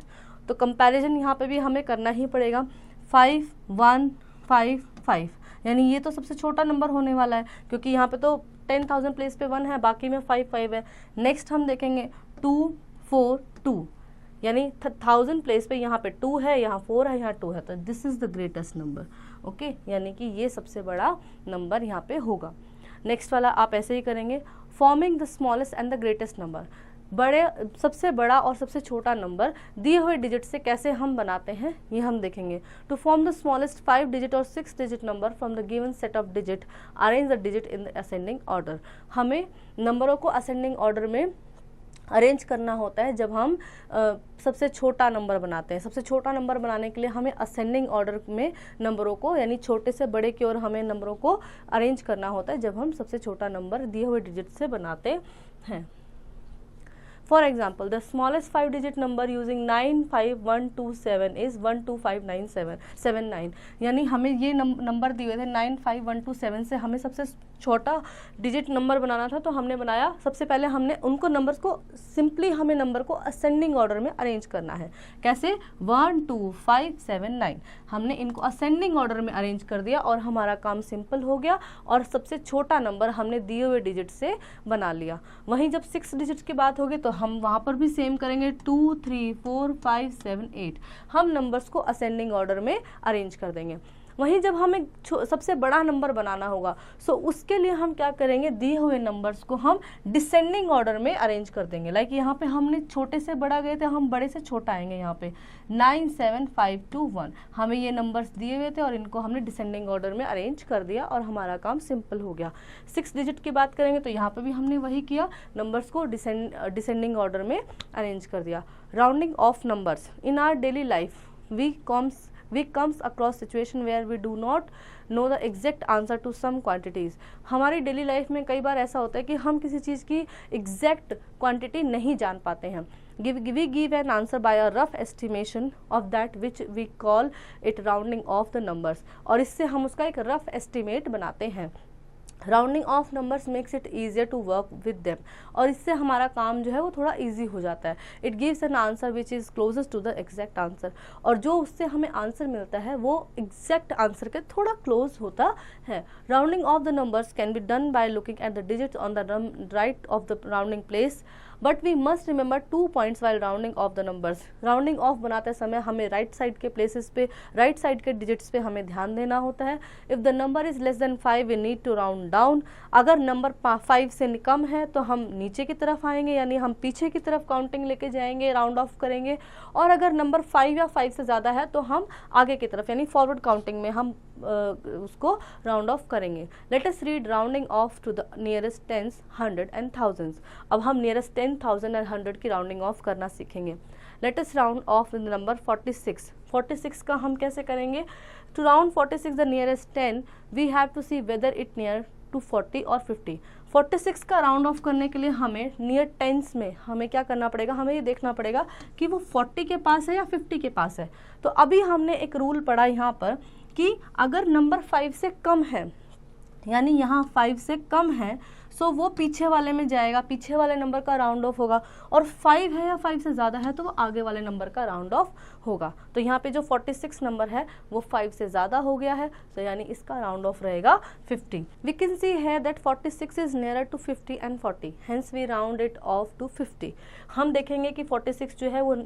तो कंपैरिजन यहाँ पे भी हमें करना ही पड़ेगा। 5 1 5 5, यानी ये तो सबसे छोटा नंबर होने वाला है क्योंकि यहाँ पे तो 10,000 प्लेस पे 1 है, बाकी में 5 5 है। नेक्स्ट हम देखेंगे 2 4 2, यानी 1000 प्लेस पे यहाँ पे 2 है, यहाँ 4 है, यहाँ 2 है, तो this is the greatest number. Okay, यानी कि ये सबसे बड़ा नंबर यहाँ पे होगा। नेक्स्ट वाला आप ऐसे ही करेंगे, forming the smallest and the greatest number. सबसे बड़ा और सबसे छोटा नंबर दिए हुए डिजिट से कैसे हम बनाते हैं ये हम देखेंगे। To form the smallest 5 digit और 6 digit number from the given set of digit, arrange the digit in the ascending order. हमें नंबरों को असेंडिंग ऑर्डर में अरेंज करना होता है जब हम सबसे छोटा नंबर बनाते हैं। सबसे छोटा नंबर बनाने के लिए हमें असेंडिंग ऑर्डर में नंबरों को, यानी छोटे से बड़े की ओर हमें नंबरों को अरेंज करना होता है जब हम सबसे छोटा नंबर दिए हुए डिजिट से बनाते हैं। For example, the smallest 5-digit number using 95127 is 1259779। यानी हमें ये नंबर दिए थे 95127 से हमें सबसे छोटा डिजिट नंबर बनाना था, तो हमने बनाया, सबसे पहले हमने उनको नंबर्स को सिंपली हमें नंबर को असेंडिंग ऑर्डर में अरेंज करना है। कैसे? 12579 हमने इनको असेंडिंग ऑर्डर में अरेंज कर दिया और हमारा काम सिंपल हो गया और सबसे छोटा नंबर हमने दिए हुए डिजिट से बना लिया। वहीं जब 6 डिजिट की बात होगी तो हम वहाँ पर भी सेम करेंगे, 2 3 4 5 7 8 हम नंबर्स को असेंडिंग ऑर्डर में अरेंज कर देंगे। वहीं जब हमें सबसे बड़ा नंबर बनाना होगा सो उसके लिए हम क्या करेंगे, दिए हुए नंबर्स को हम डिसेंडिंग ऑर्डर में अरेंज कर देंगे। लाइक यहाँ पे हमने छोटे से बड़ा गए थे, हम बड़े से छोटा आएंगे। यहाँ पे 97521 हमें ये नंबर्स दिए हुए थे और इनको हमने डिसेंडिंग ऑर्डर में अरेंज कर दिया और हमारा काम सिंपल हो गया। 6 डिजिट की बात करेंगे तो यहाँ पे भी हमने वही किया, नंबर्स को डिसेंडिंग ऑर्डर में अरेंज कर दिया। Rounding off numbers in our daily life we comes across situation where we do not know the exact answer to some quantities। हमारी डेली लाइफ में कई बार ऐसा होता है कि हम किसी चीज़ की एग्जैक्ट क्वांटिटी नहीं जान पाते हैं। we give an answer by a rough estimation of that which we call it rounding off the numbers। और इससे हम उसका एक रफ एस्टिमेट बनाते हैं। Rounding off numbers makes it easier to work with them, और इससे हमारा काम जो है वो थोड़ा ईजी हो जाता है। It gives an answer which is closest to the exact answer, और जो उससे हमें आंसर मिलता है वो एग्जैक्ट आंसर के थोड़ा क्लोज होता है। Rounding off the numbers can be done by looking at the digits on the right of the rounding place, but we must remember 2 points while rounding off the numbers. Rounding off बनाते समय हमें right side के places पे, right side के digits पे हमें ध्यान देना होता है। If the number is less than 5 we need to round down. अगर नंबर 5 से कम है तो हम नीचे की तरफ आएंगे, यानी हम पीछे की तरफ काउंटिंग लेके जाएंगे, राउंड ऑफ करेंगे। और अगर नंबर 5 या 5 से ज़्यादा है तो हम आगे की तरफ यानी फॉरवर्ड काउंटिंग में हम उसको राउंड ऑफ करेंगे। Let us read rounding off to the nearest tens, 100 and thousands. अब हम नियरेस्ट 10, 1000 एंड 100 की राउंडिंग ऑफ करना सीखेंगे। Let us round off the number 46। 46 का हम कैसे करेंगे? To round 46 the nearest 10 we have to see whether it near to 40 और 50। 46 का राउंड ऑफ करने के लिए हमें नियर टेंस में हमें क्या करना पड़ेगा, हमें ये देखना पड़ेगा कि वो 40 के पास है या 50 के पास है। तो अभी हमने एक रूल पढ़ा यहाँ पर कि अगर नंबर 5 से कम है, यानी यहाँ 5 से कम है, सो वो पीछे वाले में जाएगा, पीछे वाले नंबर का राउंड ऑफ होगा। और 5 है या 5 से ज़्यादा है तो वो आगे वाले नंबर का राउंड ऑफ होगा। तो यहाँ पे जो 46 नंबर है वो 5 से ज़्यादा हो गया है, तो यानी इसका राउंड ऑफ रहेगा 50। वी कैन सी है that 46 is nearer to 50 and 40, hence we round it off to 50। हम देखेंगे कि 46 जो है वो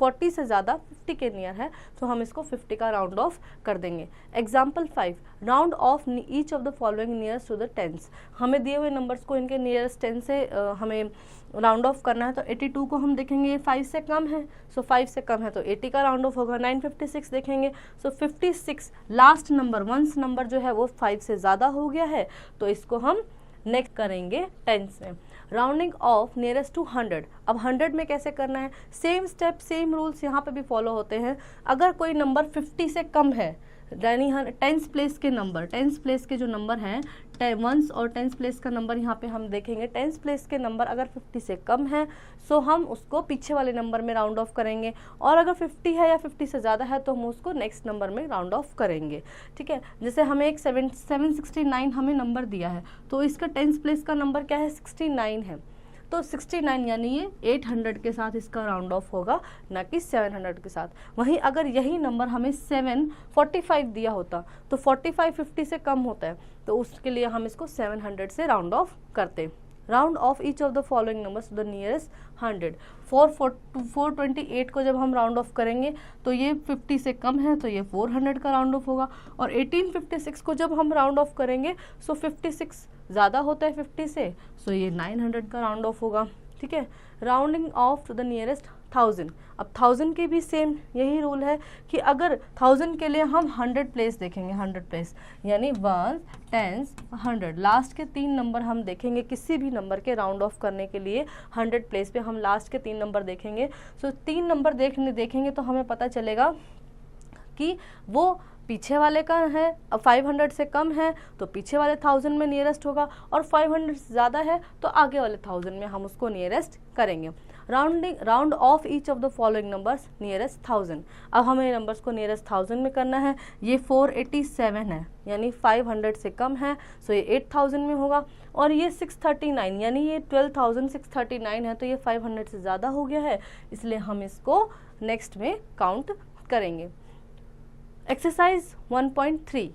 40 से ज़्यादा 50 के नियर है, तो हम इसको 50 का राउंड ऑफ कर देंगे। Example 5, round off each of the following nears to the tens. हमें दिए हुए नंबर्स को इनके नियरेस्ट 10 से हमें राउंड ऑफ करना है। तो 82 को हम देखेंगे ये 5 से कम है, सो 5 से कम है तो 80 का राउंड ऑफ होगा। 956 देखेंगे, सो 56 लास्ट नंबर, वंस नंबर जो है वो 5 से ज़्यादा हो गया है, तो इसको हम नेक्स्ट करेंगे 10 से। Rounding off nearest to 100। अब 100 में कैसे करना है? सेम स्टेप, सेम रूल्स यहाँ पे भी फॉलो होते हैं। अगर कोई नंबर 50 से कम है, यानी 10th प्लेस के नंबर, 10th प्लेस के जो नंबर हैं, 1 और 10th प्लेस का नंबर यहाँ पे हम देखेंगे। 10th प्लेस के नंबर अगर 50 से कम है सो हम उसको पीछे वाले नंबर में राउंड ऑफ करेंगे, और अगर 50 है या 50 से ज़्यादा है तो हम उसको नेक्स्ट नंबर में राउंड ऑफ करेंगे। ठीक है, जैसे हमें एक 769 हमें नंबर दिया है, तो इसका 10th प्लेस का नंबर क्या है? 69 है। तो 69 यानी ये 800 के साथ इसका राउंड ऑफ होगा, ना कि 700 के साथ। वहीं अगर यही नंबर हमें 745 दिया होता तो 45 50 से कम होता है, तो उसके लिए हम इसको 700 से राउंड ऑफ करते। Round off each of the following numbers to the nearest 100। 428 को जब हम राउंड ऑफ करेंगे तो ये 50 से कम है, तो ये 400 का राउंड ऑफ होगा। और 1856 को जब हम राउंड ऑफ करेंगे सो 56 ज़्यादा होता है 50 से, सो ये 900 का राउंड ऑफ होगा। ठीक है। Rounding off to the nearest 1000, अब 1000 के भी सेम यही रूल है कि अगर 1000 के लिए हम 100 प्लेस देखेंगे, 100 प्लेस यानी 1, 10, 100, लास्ट के 3 नंबर हम देखेंगे किसी भी नंबर के राउंड ऑफ करने के लिए 100 प्लेस पे हम लास्ट के 3 नंबर देखेंगे। सो 3 नंबर देखेंगे तो हमें पता चलेगा कि वो पीछे वाले का है, अब 500 से कम है तो पीछे वाले 1000 में नियरेस्ट होगा, और 500 से ज़्यादा है तो आगे वाले 1000 में हम उसको नियरेस्ट करेंगे। Round off each of the following numbers nearest 1000, अब हमें नंबर्स को नियरेस्ट 1000 में करना है। ये 487 है यानी 500 से कम है, सो ये 8000 में होगा, और ये 639 यानी ये 12639 है तो ये 500 से ज़्यादा हो गया है, इसलिए हम इसको नेक्स्ट में काउंट करेंगे। Exercise 1.3,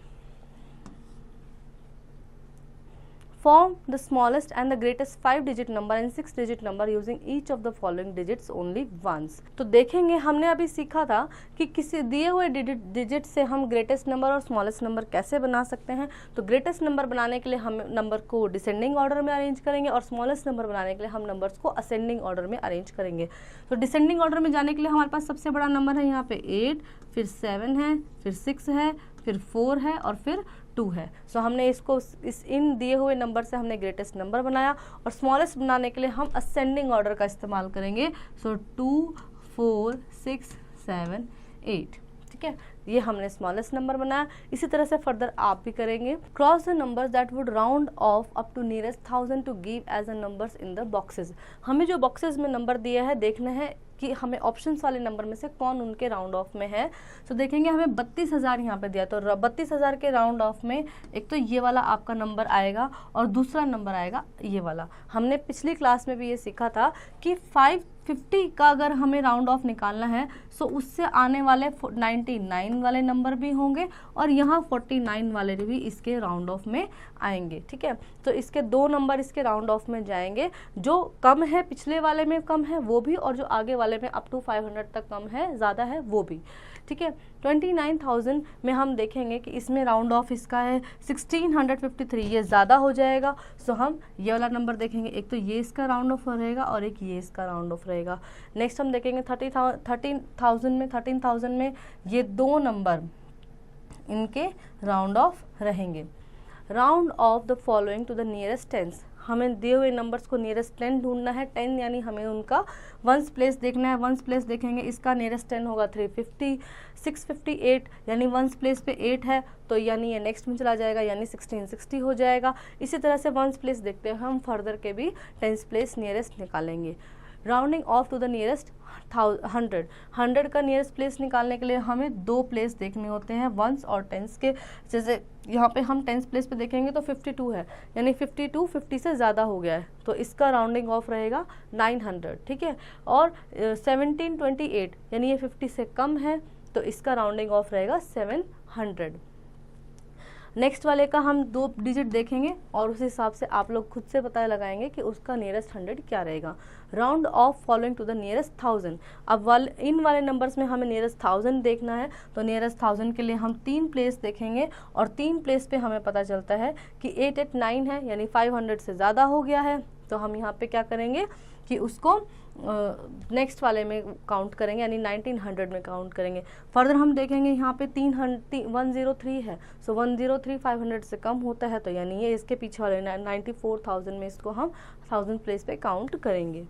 form the smallest and the greatest 5-digit number and 6-digit number using each of the following digits only once। तो देखेंगे हमने अभी सीखा था कि किसी दिए हुए डिजिट से हम ग्रेटेस्ट नंबर और स्मॉलेस्ट नंबर कैसे बना सकते हैं। तो ग्रेटेस्ट नंबर बनाने के लिए हम नंबर को डिसेंडिंग ऑर्डर में अरेंज करेंगे, और स्मॉलेस्ट नंबर बनाने के लिए हम नंबर्स को असेंडिंग ऑर्डर में अरेंज करेंगे। तो डिसेंडिंग ऑर्डर में जाने के लिए हमारे पास सबसे बड़ा नंबर है यहाँ पे 8, फिर 7 है, फिर 6 है, फिर 4 है और फिर 2 है। सो हमने इसको इन दिए हुए नंबर से हमने ग्रेटेस्ट नंबर बनाया, और स्मॉलेस्ट बनाने के लिए हम असेंडिंग ऑर्डर का इस्तेमाल करेंगे। सो 2, 4, 6, 7, 8, ठीक है, ये हमने स्मॉलेस्ट नंबर बनाया। इसी तरह से फर्दर आप भी करेंगे। Cross the numbers that would round off up to nearest 1000 to give as a numbers in the boxes. हमें जो बॉक्सेस में नंबर दिया है देखना है कि हमें ऑप्शंस वाले नंबर में से कौन उनके राउंड ऑफ में है। तो देखेंगे हमें 32,000 यहाँ पे दिया, तो 32,000 के राउंड ऑफ में एक तो ये वाला आपका नंबर आएगा और दूसरा नंबर आएगा ये वाला। हमने पिछली क्लास में भी ये सीखा था कि 550 का अगर हमें राउंड ऑफ निकालना है सो उससे आने वाले 99 वाले नंबर भी होंगे, और यहाँ 49 वाले भी इसके राउंड ऑफ में आएंगे, ठीक है। तो इसके 2 नंबर इसके राउंड ऑफ में जाएंगे, जो कम है पिछले वाले में कम है वो भी, और जो आगे वाले में अप टू 500 तक कम है ज़्यादा है वो भी, ठीक है। 29,000 में हम देखेंगे कि इसमें राउंड ऑफ इसका है 1653, ये ज़्यादा हो जाएगा। सो हम ये वाला नंबर देखेंगे, एक तो ये इसका राउंड ऑफ रहेगा और एक ये इसका राउंड ऑफ रहेगा। नेक्स्ट हम देखेंगे 13,000 में ये 2 नंबर इनके राउंड ऑफ रहेंगे। Round off the following to the nearest tens, हमें दिए हुए नंबर्स को नियरेस्ट 10 ढूंढना है। 10 यानी हमें उनका वंस प्लेस देखना है। वंस प्लेस देखेंगे, इसका नियरेस्ट 10 होगा 350, 658 यानी वंस प्लेस पे 8 है तो यानी ये नेक्स्ट में चला जाएगा यानी 1660 हो जाएगा। इसी तरह से वंस प्लेस देखते हैं हम फर्दर के भी टेंस प्लेस नियरेस्ट निकालेंगे। Rounding off to the nearest 100 का नियरेस्ट प्लेस निकालने के लिए हमें 2 प्लेस देखने होते हैं वंस और टेंस के। जैसे यहाँ पे हम टेंस प्लेस पे देखेंगे तो 52 है यानी 52 50 से ज़्यादा हो गया है तो इसका राउंडिंग ऑफ रहेगा 900, ठीक है। और 1728 यानी ये 50 से कम है तो इसका राउंडिंग ऑफ रहेगा 700। नेक्स्ट वाले का हम 2 डिजिट देखेंगे और उस हिसाब से आप लोग खुद से पता लगाएंगे कि उसका नियरेस्ट 100 क्या रहेगा। Round off following to the nearest 1000, अब इन वाले नंबर्स में हमें नियरेस्ट 1000 देखना है तो नियरेस्ट 1000 के लिए हम 3 प्लेस देखेंगे और 3 प्लेस पे हमें पता चलता है कि 889 है यानी 500 से ज़्यादा हो गया है तो हम यहाँ पे क्या करेंगे कि उसको नेक्स्ट वाले में काउंट करेंगे यानी 1900 में काउंट करेंगे। फर्दर हम देखेंगे यहाँ पे 103 है सो 103 500 से कम होता है तो यानी ये इसके पीछे वाले 94,000 में इसको हम 1000 प्लेस पे काउंट करेंगे।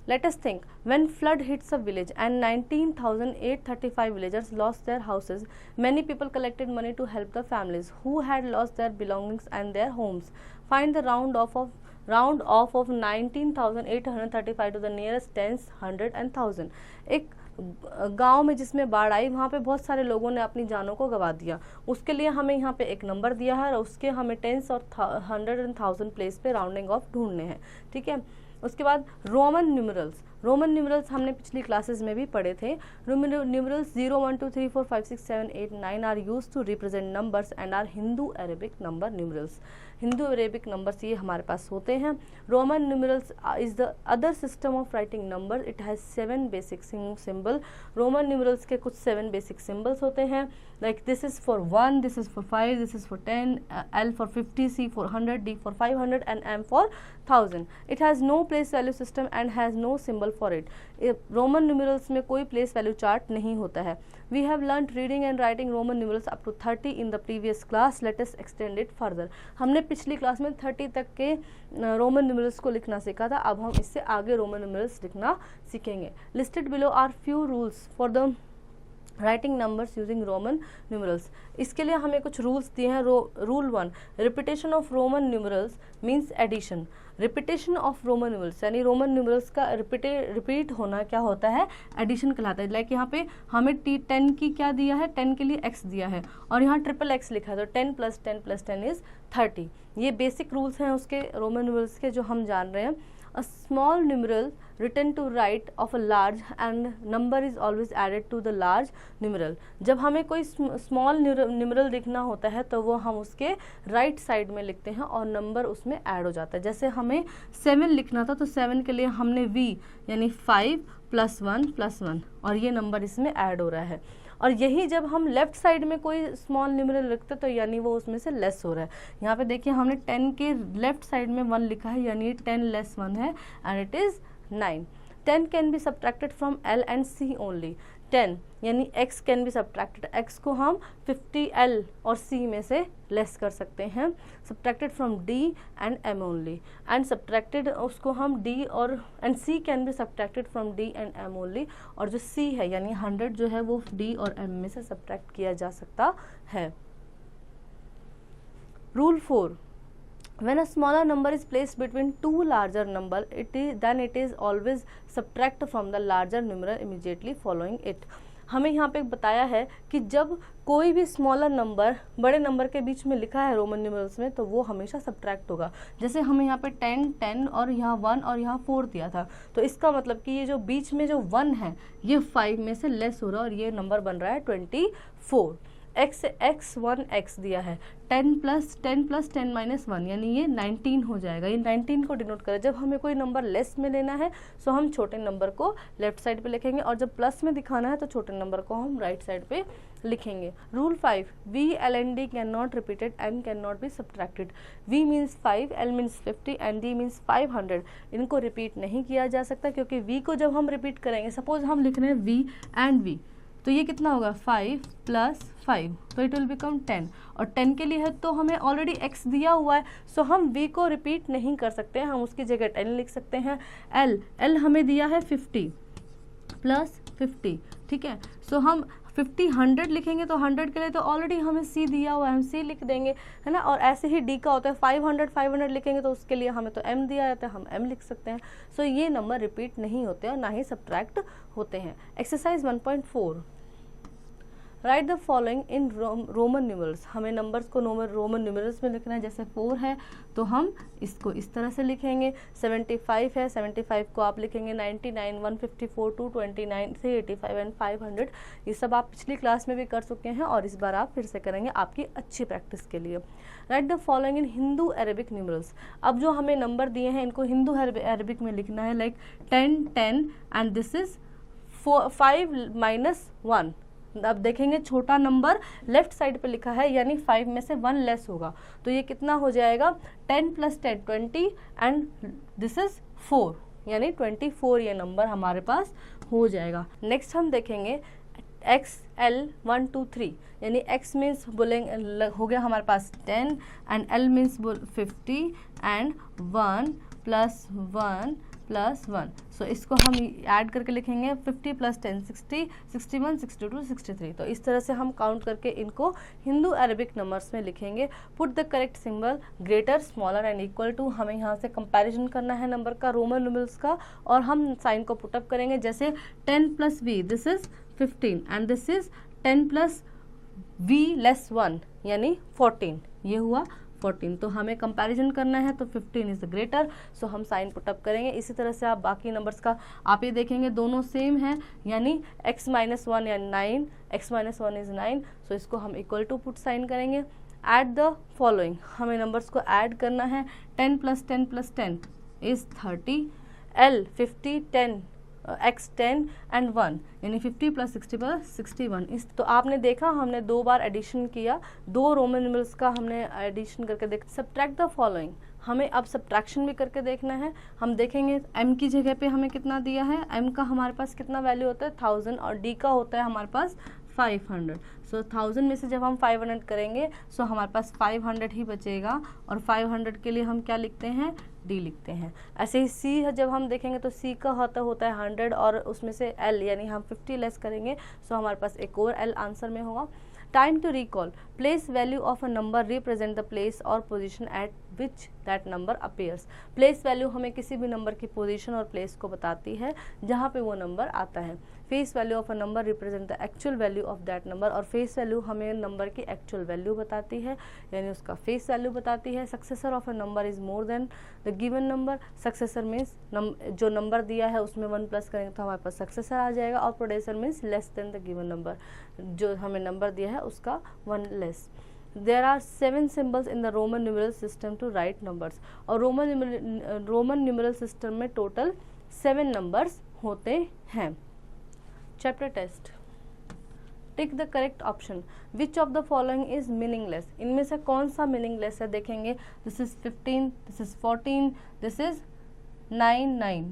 Let us think, when flood hits a village and 19,835 villagers lost their houses, many people collected money to help the families who had lost their belongings and their homes. Find the round off of 19,835 to the nearest tens, 100 and 1000. एक गांव में जिसमें बाढ़ आई वहाँ पे बहुत सारे लोगों ने अपनी जानों को गंवा दिया, उसके लिए हमें यहाँ पे एक नंबर दिया है और उसके हमें टेंस और 100 एंड 1000 प्लेस पे राउंडिंग ऑफ ढूंढने हैं, ठीक है। उसके बाद रोमन न्यूमरल्स हमने पिछली क्लासेस में भी पढ़े थे। Numerals 0 1 2 3 4 5 6 7 8 9 are used to represent numbers and are Hindu Arabic number numerals. Hindu Arabic numbers ये हमारे पास होते हैं। Roman numerals is the other system of writing number, it has 7 basic symbol. Roman numerals के कुछ 7 बेसिक सिंबल्स होते हैं। like this is for 1, this is for 5, this is for 10, L for 50, C for 100, D for 500 and M for 1000. It has no place value system and has no symbol for it. Roman numerals में कोई place value chart नहीं होता है. We have learnt reading and writing Roman numerals up to 30 in the previous class. Let us extend it further. हमने पिछली class में 30 तक के रोमन न्यूमरल्स को लिखना सीखा था. अब हम इससे आगे रोमन न्यूमरल्स लिखना सीखेंगे. Listed below are few rules for the writing numbers using Roman numerals. इसके लिए हमें कुछ रूल्स दिए हैं. Rule 1, repetition of Roman numerals means addition. Repetition of Roman numerals यानी रोमन न्यूमरल्स का रिपीट होना क्या होता है, एडिशन कहलाता है. लाइक यहाँ पे हमें 10 की क्या दिया है, 10 के लिए x दिया है और यहाँ XXX लिखा है, तो 10 + 10 + 10 इज 30. ये बेसिक रूल्स हैं उसके रोमन न्यूमरल्स के जो हम जान रहे हैं. A small numeral written to right of a large and number is always added to the large numeral. जब हमें कोई स्मॉल न्यूमरल लिखना होता है तो वो हम उसके राइट साइड में लिखते हैं और नंबर उसमें ऐड हो जाता है. जैसे हमें 7 लिखना था तो 7 के लिए हमने v यानी 5 + 1 + 1 और ये नंबर इसमें ऐड हो रहा है. और यही जब हम लेफ्ट साइड में कोई स्मॉल न्यूमरल लिखते तो यानी वो उसमें से लेस हो रहा है. यहाँ पे देखिए हमने 10 के लेफ्ट साइड में 1 लिखा है यानी 10 लेस 1 है and it is 9. 10 can be subtracted from L and C only. 10 यानी x can be subtracted, x को हम 50L और C में से लेस कर सकते हैं. Subtracted from D and M only and subtracted उसको हम D और and C can be subtracted from D and M only. और जो C है यानी 100 जो है वो D और M में से सब्ट्रैक्ट किया जा सकता है. Rule 4, when a smaller number is placed between two larger number then it is always subtract from the larger numeral immediately following it. हमें यहाँ पे बताया है कि जब कोई भी स्मॉलर नंबर बड़े नंबर के बीच में लिखा है रोमन न्यूमरल्स में तो वो हमेशा सब्ट्रैक्ट होगा. जैसे हमें यहाँ पे 10 10 और यहाँ 1 और यहाँ 4 दिया था तो इसका मतलब कि ये जो बीच में जो 1 है ये 5 में से लेस हो रहा है और ये नंबर बन रहा है 24. x दिया है, 10 + 10 + 10 - 1 यानी ये 19 हो जाएगा. ये 19 को डिनोट करें. जब हमें कोई नंबर लेस में लेना है तो हम छोटे नंबर को लेफ्ट साइड पे लिखेंगे और जब प्लस में दिखाना है तो छोटे नंबर को हम राइट साइड पे लिखेंगे. Rule 5, v, l and d can not repeated and can not be subtracted. v means 5, l means 50 and d means 500. इनको रिपीट नहीं किया जा सकता क्योंकि v को जब हम रिपीट करेंगे, सपोज हम लिख रहे हैं v एंड v, तो ये कितना होगा 5 + 5 तो इट विल बिकम 10 और 10 के लिए है तो हमें ऑलरेडी x दिया हुआ है सो हम v को रिपीट नहीं कर सकते हैं. हम उसकी जगह 10 लिख सकते हैं. l हमें दिया है 50 + 50, ठीक है. सो हम 50 100 लिखेंगे तो 100 के लिए तो ऑलरेडी हमें c दिया हुआ है, हम c लिख देंगे, है ना. और ऐसे ही d का होता है 500 लिखेंगे तो उसके लिए हमें तो m दिया जाता है, हम m लिख सकते हैं. सो ये नंबर रिपीट नहीं होते और ना ही सब्ट्रैक्ट होते हैं. Exercise 1.4, right the following in Roman numerals. हमें नंबर्स को रोमन न्यूमरल्स में लिखना है. जैसे 4 है तो हम इसको इस तरह से लिखेंगे. 75 है, 75 को आप लिखेंगे 99, 154, 229, 385 एंड 500. ये सब आप पिछली क्लास में भी कर चुके हैं और इस बार आप फिर से करेंगे आपकी अच्छी प्रैक्टिस के लिए. Right the following in Hindu Arabic numerals. अब जो हमें नंबर दिए हैं इनको हिंदू अरेबिक में लिखना है. Like 10 10 and this is 5 - 1. अब देखेंगे छोटा नंबर लेफ्ट साइड पे लिखा है यानी 5 में से 1 लेस होगा तो ये कितना हो जाएगा 10 + 10 20 एंड दिस इज 4 यानी 24 ये नंबर हमारे पास हो जाएगा. नेक्स्ट हम देखेंगे x l 1 2 3 यानी x मीन्स बोलेंगे हो गया हमारे पास 10 एंड l मीन्स 50 एंड 1 + 1 + 1. सो इसको हम ऐड करके लिखेंगे 50 + 10 60, 61, 62, 63. तो इस तरह से हम काउंट करके इनको हिंदू अरेबिक नंबर्स में लिखेंगे. Put the correct symbol greater, smaller and equal to. हमें यहाँ से कंपैरिजन करना है नंबर का रोमन न्यूमरल्स का और हम साइन को पुटअप करेंगे. जैसे 10 + v this is 15 and this is 10 + v less 1 यानी 14. ये हुआ 14. तो हमें कंपैरिजन करना है तो 15 इज ग्रेटर. सो हम साइन पुटअप करेंगे. इसी तरह से आप बाकी नंबर्स का आप ये देखेंगे दोनों सेम हैं यानी x - 1 यानी 9, x - 1 इज 9. सो इसको हम इक्वल टू पुट साइन करेंगे. ऐड द फॉलोइंग, हमें नंबर्स को ऐड करना है. 10 + 10 + 10 इज 30, l 50 10 x 10 एंड 1 यानी 50 + 60 + 61। इस तो आपने देखा हमने 2 बार एडिशन किया, 2 रोमन न्यूमरल्स का हमने एडिशन करके देख। सब्ट्रैक्ट द फॉलोइंग, हमें अब सब्ट्रैक्शन भी करके देखना है। हम देखेंगे m की जगह पे हमें कितना दिया है, m का हमारे पास कितना वैल्यू होता है 1000 और d का होता है हमारे पास 500। सो 1000 में से जब हम 500 करेंगे सो हमारे पास 500 ही बचेगा और 500 के लिए हम क्या लिखते हैं, d लिखते हैं। ऐसे ही c जब हम देखेंगे तो c का होता है 100 और उसमें से l यानी हम 50 लेस करेंगे सो हमारे पास एक और l आंसर में होगा। Time to recall, place value of a number represent the place और position at which that number appears. Place value हमें किसी भी नंबर की पोजीशन और प्लेस को बताती है जहाँ पे वो नंबर आता है। Face value of a number represent the actual value of that number, और फेस वैल्यू हमें नंबर की एक्चुअल वैल्यू बताती है यानी उसका फेस वैल्यू बताती है। Successor of a number is more than the given number, successor means जो नंबर दिया है उसमें 1 प्लस करेंगे तो हमारे पास सक्सेसर आ जाएगा, और predecessor means less than the given number, जो हमें नंबर दिया है उसका 1 less. There are 7 symbols in the Roman numeral system to write numbers, और रोमन न्यूमरल सिस्टम में टोटल 7 नंबर्स होते हैं। Chapter test, tick the correct option, which of the following is meaningless, इनमें से कौन सा मीनिंगलेस है। देखेंगे this is 15, this is 14, this is 9 9,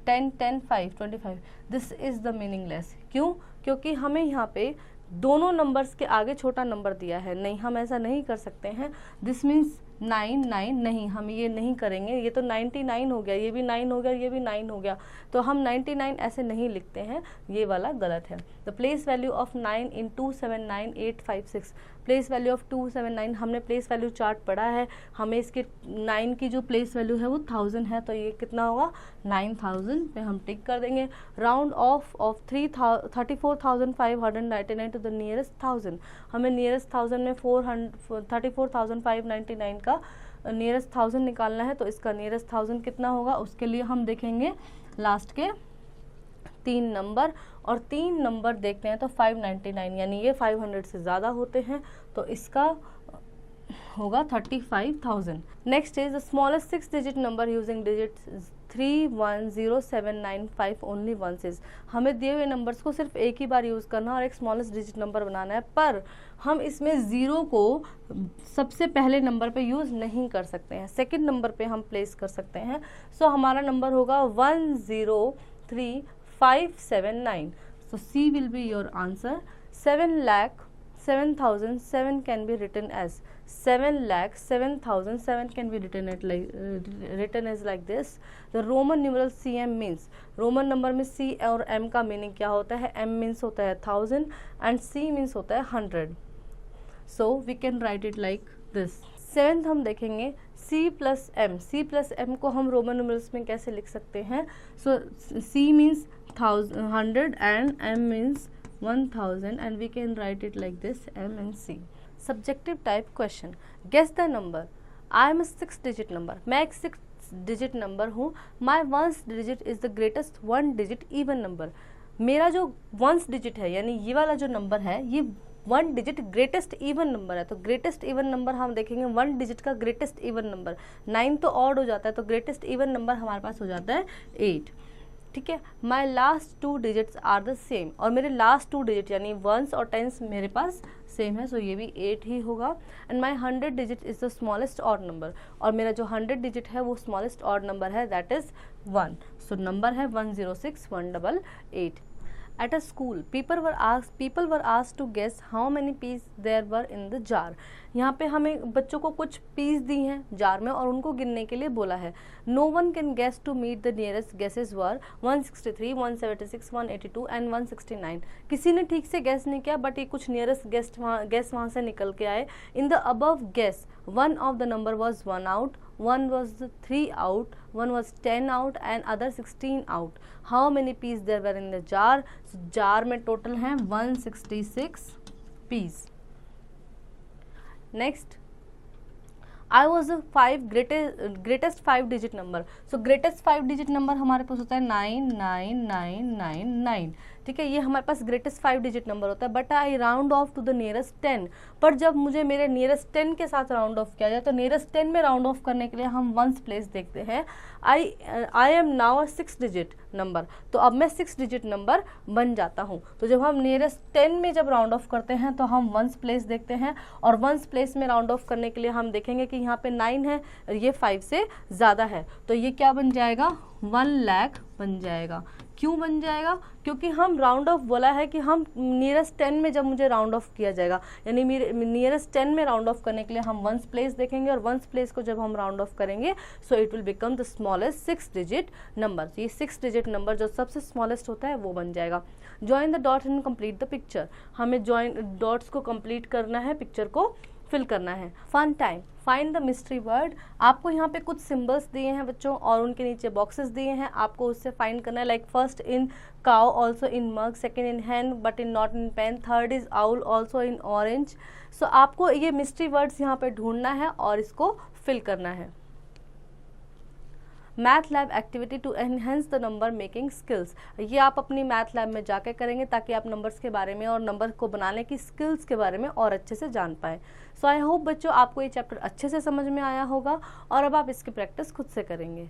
10 10 5 25, this is the meaningless. क्यों? क्योंकि हमें यहाँ पे दोनों नंबर्स के आगे छोटा नंबर दिया है, नहीं हम ऐसा नहीं कर सकते हैं। दिस मीन्स 9 9, नहीं हम ये नहीं करेंगे, ये तो 99 हो गया, ये भी 9 हो गया, ये भी 9 हो गया, तो हम 99 ऐसे नहीं लिखते हैं, ये वाला गलत है। The place value of 9 in 279856, place value of 279, हमने प्लेस वैल्यू चार्ट पढ़ा है, हमें इसके 9 की जो प्लेस वैल्यू है वो 1000 है, तो ये कितना होगा 9000 पे हम टिक कर देंगे। Round off 34,599 to the nearest 1000, हमें नियरेस्ट 1000 में 34,599 का नियरेस्ट 1000 निकालना है, तो इसका नियरेस्ट 1000 कितना होगा, उसके लिए हम देखेंगे लास्ट के 3 नंबर, और 3 नंबर देखते हैं तो 599 यानी ये 500 से ज़्यादा होते हैं, तो इसका होगा 35,000। Next is the smallest 6 digit number using digits 310795 only once is, हमें दिए हुए नंबर्स को सिर्फ एक ही बार यूज़ करना और एक स्मॉलेस्ट डिजिट नंबर बनाना है, पर हम इसमें 0 को सबसे पहले नंबर पे यूज़ नहीं कर सकते हैं, सेकंड नंबर पे हम प्लेस कर सकते हैं। सो हमारा नंबर होगा 103579, so C will be your answer। 7,07,007 can be written as 7,07,007 can be written as like this। The Roman numeral CM means, Roman number में C और M का मीनिंग क्या होता है, M मीन्स होता है 1000 and C मीन्स होता है 100, so we can write it like this। 7th हम देखेंगे C plus M को हम रोमन न्यूमरल्स में कैसे लिख सकते हैं। So C means 100 and M means 1000 and we can write it like this, M and C। Subjective type question, guess the number। I am a 6 digit number, मैं एक 6 digit number हूँ। My 1st digit is the greatest 1 digit even number, मेरा जो 1st digit है यानी ये वाला जो नंबर है ये 1 डिजिट ग्रेटेस्ट इवन नंबर है, तो ग्रेटेस्ट इवन नंबर हम देखेंगे 1 डिजिट का ग्रेटेस्ट इवन नंबर, 9 तो ऑड हो जाता है, तो ग्रेटेस्ट इवन नंबर हमारे पास हो जाता है 8। ठीक है, my last 2 digits are the same, और मेरे लास्ट 2 डिजिट यानी 1s और 10s मेरे पास सेम है, सो ये भी 8 ही होगा। And my 100 digit is the smallest odd number, और मेरा जो 100 डिजिट है वो स्मॉलेस्ट ऑड नंबर है, दैट इज 1, सो नंबर है 106188। At a school, people were asked to guess how many peas there were in the jar। यहाँ पे हमें बच्चों को कुछ पीस दी हैं जार में और उनको गिनने के लिए बोला है। No one can guess to meet the nearest guesses were 163, 176, 182 and 169। किसी ने ठीक से गैस नहीं किया, बट ये कुछ नियरेस्ट गैस वहाँ से निकल के आए। In the above guess, one of the number was 1 out, one was 3 out, one was 10 out and other 16 out। How many peas there were in the jar? So, jar में total हैं 166 peas। Next, I was the greatest 5 digit number. So greatest 5 digit number हमारे पास होता है 99999, ठीक है, ये हमारे पास greatest 5 digit number होता है। But I round off to the nearest 10, पर जब मुझे मेरे नियरेस्ट 10 के साथ राउंड ऑफ किया जाए तो नियरेस्ट 10 में राउंड ऑफ करने के लिए हम वंस प्लेस देखते हैं। I am now 6 digit number, तो अब मैं 6 डिजिट नंबर बन जाता हूँ। तो जब हम नियरेस्ट 10 में जब राउंड ऑफ करते हैं तो हम वंस प्लेस देखते हैं, और वंस प्लेस में राउंड ऑफ करने के लिए हम देखेंगे कि यहाँ पे 9 है और ये 5 से ज़्यादा है, तो ये क्या बन जाएगा, 1 लाख बन जाएगा। क्यों बन जाएगा, क्योंकि हम राउंड ऑफ बोला है कि हम नियरेस्ट 10 में जब मुझे राउंड ऑफ किया जाएगा, यानी नियरेस्ट 10 में राउंड ऑफ करने के लिए हम वंस प्लेस देखेंगे, और वंस प्लेस को जब हम राउंड ऑफ करेंगे so it will become the smallest 6 digit number. ये 6 डिजिट नंबर जो सबसे स्मॉलेस्ट होता है वो बन जाएगा। Join the dot and complete the picture, हमें ज्वाइन डॉट्स को कंप्लीट करना है, पिक्चर को फिल करना है। Fun time, find the mystery word. आपको यहाँ पे कुछ सिंबल्स दिए हैं बच्चों और उनके नीचे बॉक्सेस दिए हैं, आपको उससे फाइंड करना है। Like first in cow, also in mug, second in hen but in not in pen, third is owl, also in orange. So आपको ये मिस्ट्री वर्ड्स यहाँ पे ढूंढना है और इसको फिल करना है। Math lab activity to enhance the number making skills, ये आप अपनी मैथ लैब में जाके करेंगे ताकि आप नंबर्स के बारे में और नंबर को बनाने की स्किल्स के बारे में और अच्छे से जान पाएँ। सो आई होप बच्चों आपको ये चैप्टर अच्छे से समझ में आया होगा और अब आप इसकी प्रैक्टिस खुद से करेंगे।